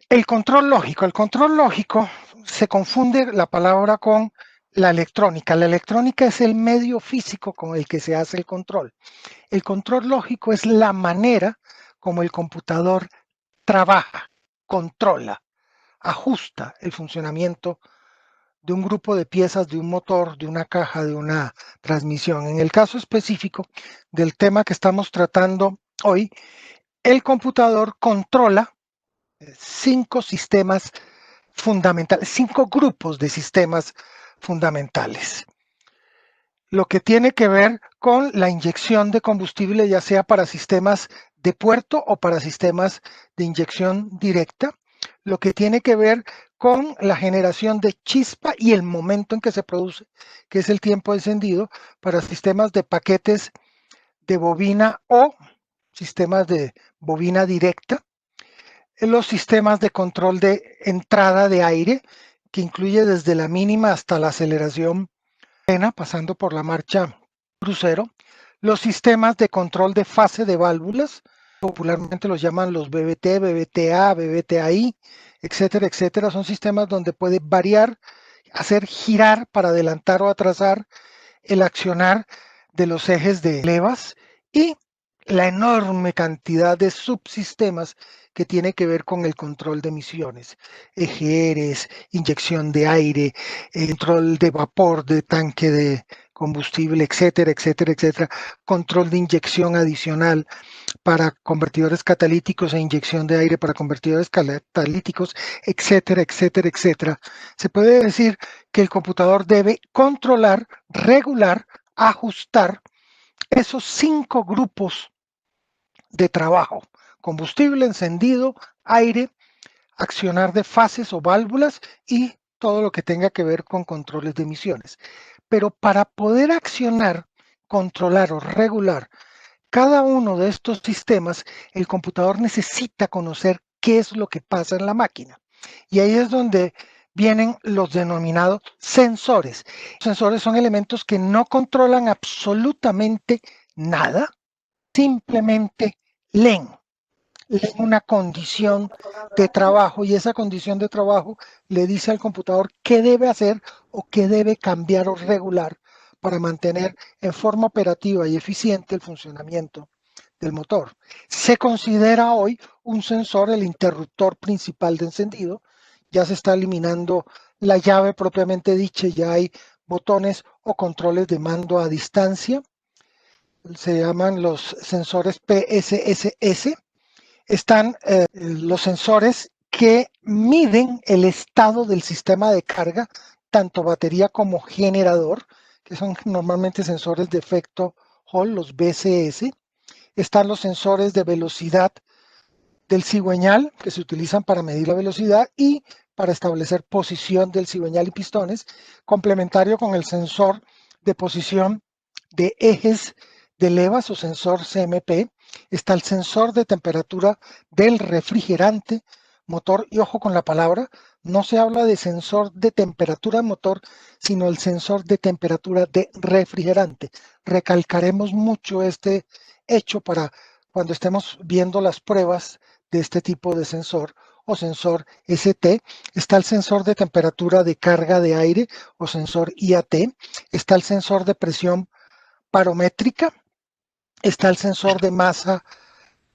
El control lógico. El control lógico se confunde la palabra con la electrónica. La electrónica es el medio físico con el que se hace el control. El control lógico es la manera como el computador trabaja, controla, ajusta el funcionamiento de un grupo de piezas, de un motor, de una caja, de una transmisión. En el caso específico del tema que estamos tratando hoy, el computador controla 5 sistemas fundamentales, 5 grupos de sistemas fundamentales. Lo que tiene que ver con la inyección de combustible, ya sea para sistemas de puerto o para sistemas de inyección directa. Lo que tiene que ver con la generación de chispa y el momento en que se produce, que es el tiempo encendido, para sistemas de paquetes de bobina o sistemas de bobina directa. Los sistemas de control de entrada de aire, que incluye desde la mínima hasta la aceleración plena, pasando por la marcha crucero. Los sistemas de control de fase de válvulas, popularmente los llaman los BBT, BBTA, BBTAI, etcétera, etcétera. Son sistemas donde puede variar, hacer girar para adelantar o atrasar el accionar de los ejes de levas y la enorme cantidad de subsistemas que tiene que ver con el control de emisiones, ejeres, inyección de aire, control de vapor, de tanque de combustible, etcétera, etcétera, etcétera, control de inyección adicional para convertidores catalíticos e inyección de aire para convertidores catalíticos, etcétera, etcétera, etcétera. Se puede decir que el computador debe controlar, regular, ajustar esos 5 grupos de trabajo: combustible, encendido, aire, accionar de fases o válvulas y todo lo que tenga que ver con controles de emisiones. Pero para poder accionar, controlar o regular cada uno de estos sistemas, el computador necesita conocer qué es lo que pasa en la máquina. Y ahí es donde vienen los denominados sensores. Los sensores son elementos que no controlan absolutamente nada, simplemente leen una condición de trabajo, y esa condición de trabajo le dice al computador qué debe hacer o qué debe cambiar o regular para mantener en forma operativa y eficiente el funcionamiento del motor. Se considera hoy un sensor el interruptor principal de encendido. Ya se está eliminando la llave propiamente dicha, ya hay botones o controles de mando a distancia. Se llaman los sensores PSSS. Están los sensores que miden el estado del sistema de carga, tanto batería como generador, que son normalmente sensores de efecto Hall, los BCS. Están los sensores de velocidad del cigüeñal, que se utilizan para medir la velocidad y para establecer posición del cigüeñal y pistones, complementario con el sensor de posición de ejes de levas o sensor CMP. Está el sensor de temperatura del refrigerante motor, y ojo con la palabra, no se habla de sensor de temperatura motor, sino el sensor de temperatura de refrigerante. Recalcaremos mucho este hecho para cuando estemos viendo las pruebas de este tipo de sensor o sensor ST. Está el sensor de temperatura de carga de aire o sensor IAT. Está el sensor de presión barométrica. Está el sensor de masa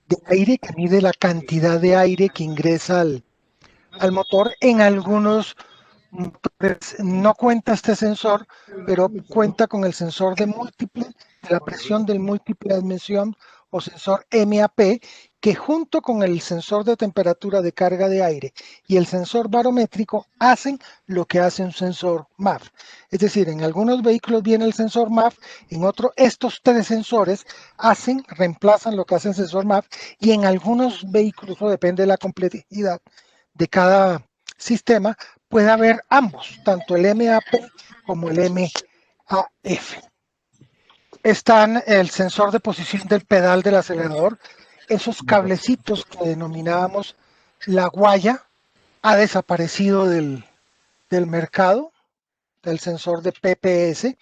de aire, que mide la cantidad de aire que ingresa al motor. En algunos no cuenta este sensor, pero cuenta con el sensor de múltiple, de la presión del múltiple admisión o sensor MAP, que junto con el sensor de temperatura de carga de aire y el sensor barométrico hacen lo que hace un sensor MAF. Es decir, en algunos vehículos viene el sensor MAF, en otros estos 3 sensores reemplazan lo que hace el sensor MAF, y en algunos vehículos, o depende de la complejidad de cada sistema, puede haber ambos, tanto el MAP como el MAF. Están el sensor de posición del pedal del acelerador, esos cablecitos que denominábamos la guaya, ha desaparecido del mercado, del sensor de PPS,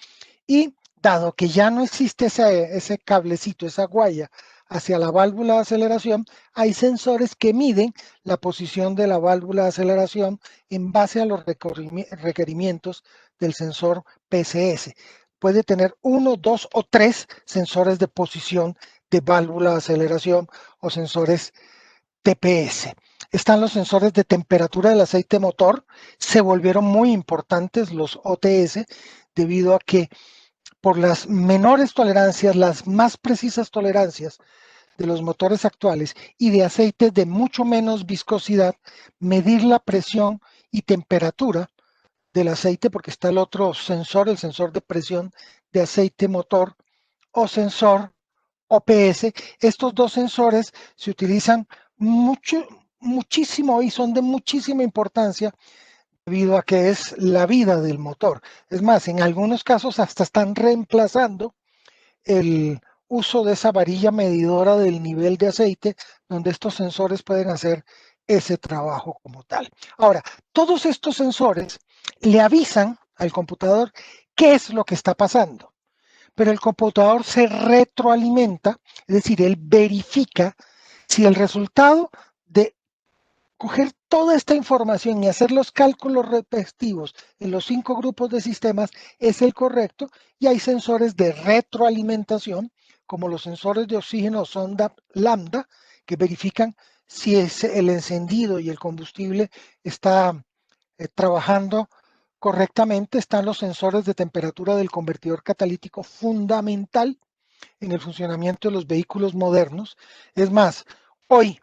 y dado que ya no existe ese cablecito, esa guaya hacia la válvula de aceleración, hay sensores que miden la posición de la válvula de aceleración en base a los requerimientos del sensor PCS. Puede tener 1, 2 o 3 sensores de posición de válvula de aceleración o sensores TPS. Están los sensores de temperatura del aceite motor. Se volvieron muy importantes los OTS debido a que por las menores tolerancias, las más precisas tolerancias de los motores actuales y de aceites de mucho menos viscosidad, medir la presión y temperatura del aceite, porque está el otro sensor, el sensor de presión de aceite motor o sensor OPS. Estos dos sensores se utilizan muchísimo y son de muchísima importancia debido a que es la vida del motor. Es más, en algunos casos hasta están reemplazando el uso de esa varilla medidora del nivel de aceite, donde estos sensores pueden hacer ese trabajo como tal. Ahora, todos estos sensores le avisan al computador qué es lo que está pasando, pero el computador se retroalimenta, es decir, él verifica si el resultado de coger toda esta información y hacer los cálculos respectivos en los 5 grupos de sistemas es el correcto, y hay sensores de retroalimentación, como los sensores de oxígeno sonda lambda, que verifican si el encendido y el combustible está trabajando correctamente. Están los sensores de temperatura del convertidor catalítico, fundamental en el funcionamiento de los vehículos modernos. Es más, hoy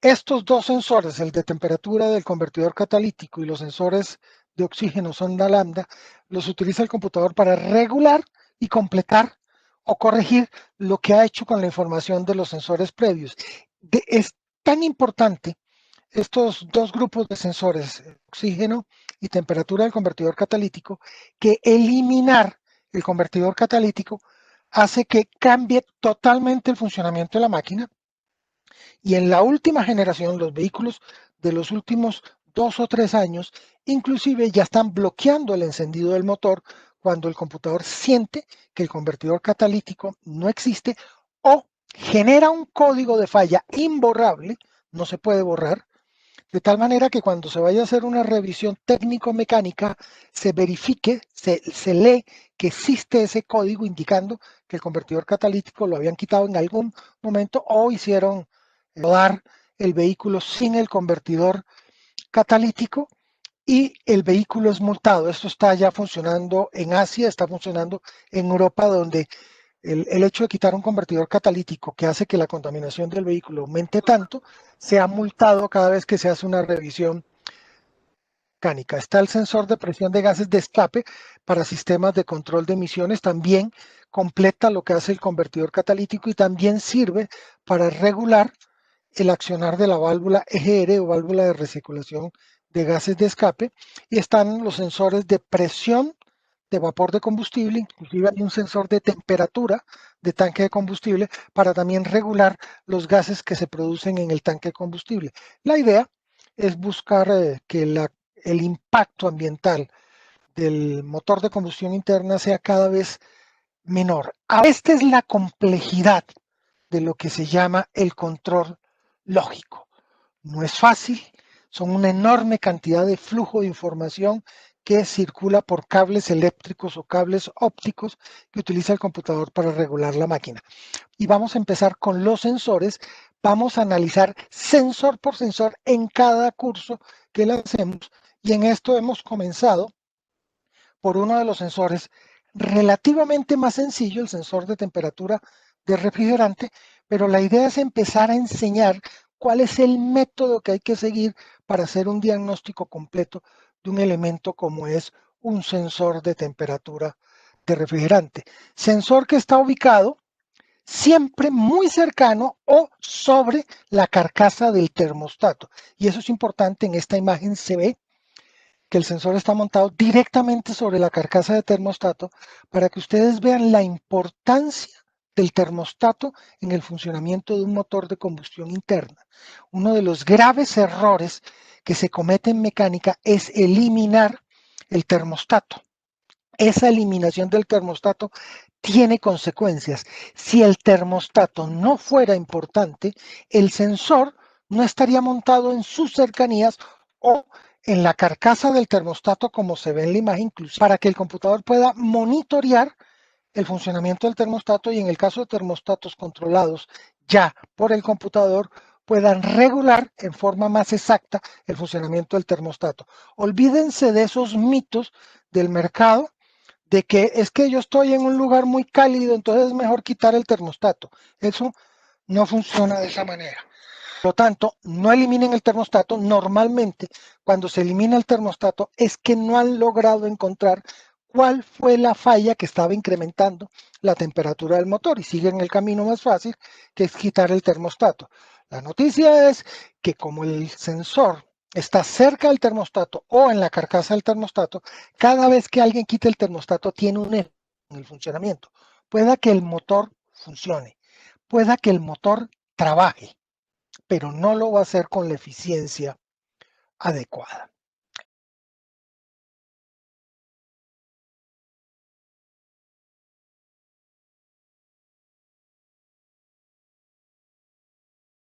estos dos sensores, el de temperatura del convertidor catalítico y los sensores de oxígeno sonda lambda, los utiliza el computador para regular y completar o corregir lo que ha hecho con la información de los sensores previos. Es tan importante estos dos grupos de sensores, oxígeno y temperatura del convertidor catalítico, que eliminar el convertidor catalítico hace que cambie totalmente el funcionamiento de la máquina. Y en la última generación, los vehículos de los últimos 2 o 3 años, inclusive ya están bloqueando el encendido del motor cuando el computador siente que el convertidor catalítico no existe o genera un código de falla imborrable, no se puede borrar, de tal manera que cuando se vaya a hacer una revisión técnico-mecánica, se verifique, se lee que existe ese código indicando que el convertidor catalítico lo habían quitado en algún momento o hicieron rodar el vehículo sin el convertidor catalítico y el vehículo es multado. Esto está ya funcionando en Asia, está funcionando en Europa, donde el hecho de quitar un convertidor catalítico que hace que la contaminación del vehículo aumente tanto, se ha multado cada vez que se hace una revisión mecánica. Está el sensor de presión de gases de escape para sistemas de control de emisiones, también completa lo que hace el convertidor catalítico y también sirve para regular el accionar de la válvula EGR o válvula de recirculación de gases de escape. Y están los sensores de presión de vapor de combustible, inclusive hay un sensor de temperatura de tanque de combustible para también regular los gases que se producen en el tanque de combustible. La idea es buscar que el impacto ambiental del motor de combustión interna sea cada vez menor. Esta es la complejidad de lo que se llama el control lógico. No es fácil, son una enorme cantidad de flujo de información que circula por cables eléctricos o cables ópticos que utiliza el computador para regular la máquina. Y vamos a empezar con los sensores. Vamos a analizar sensor por sensor en cada curso que le hacemos. Y en esto hemos comenzado por uno de los sensores relativamente más sencillo, el sensor de temperatura de refrigerante, pero la idea es empezar a enseñar cuál es el método que hay que seguir para hacer un diagnóstico completo de un elemento como es un sensor de temperatura de refrigerante. Sensor que está ubicado siempre muy cercano o sobre la carcasa del termostato. Y eso es importante, en esta imagen se ve que el sensor está montado directamente sobre la carcasa de termostato para que ustedes vean la importancia del termostato en el funcionamiento de un motor de combustión interna. Uno de los graves errores que se comete en mecánica es eliminar el termostato. Esa eliminación del termostato tiene consecuencias. Si el termostato no fuera importante, el sensor no estaría montado en sus cercanías o en la carcasa del termostato como se ve en la imagen, incluso para que el computador pueda monitorear el funcionamiento del termostato y en el caso de termostatos controlados ya por el computador puedan regular en forma más exacta el funcionamiento del termostato. Olvídense de esos mitos del mercado de que es que yo estoy en un lugar muy cálido, entonces es mejor quitar el termostato. Eso no funciona de esa manera. Por lo tanto, no eliminen el termostato. Normalmente, cuando se elimina el termostato, es que no han logrado encontrar cuál fue la falla que estaba incrementando la temperatura del motor y siguen el camino más fácil, que es quitar el termostato. La noticia es que como el sensor está cerca del termostato o en la carcasa del termostato, cada vez que alguien quite el termostato tiene un error en el funcionamiento. Pueda que el motor funcione, pueda que el motor trabaje, pero no lo va a hacer con la eficiencia adecuada.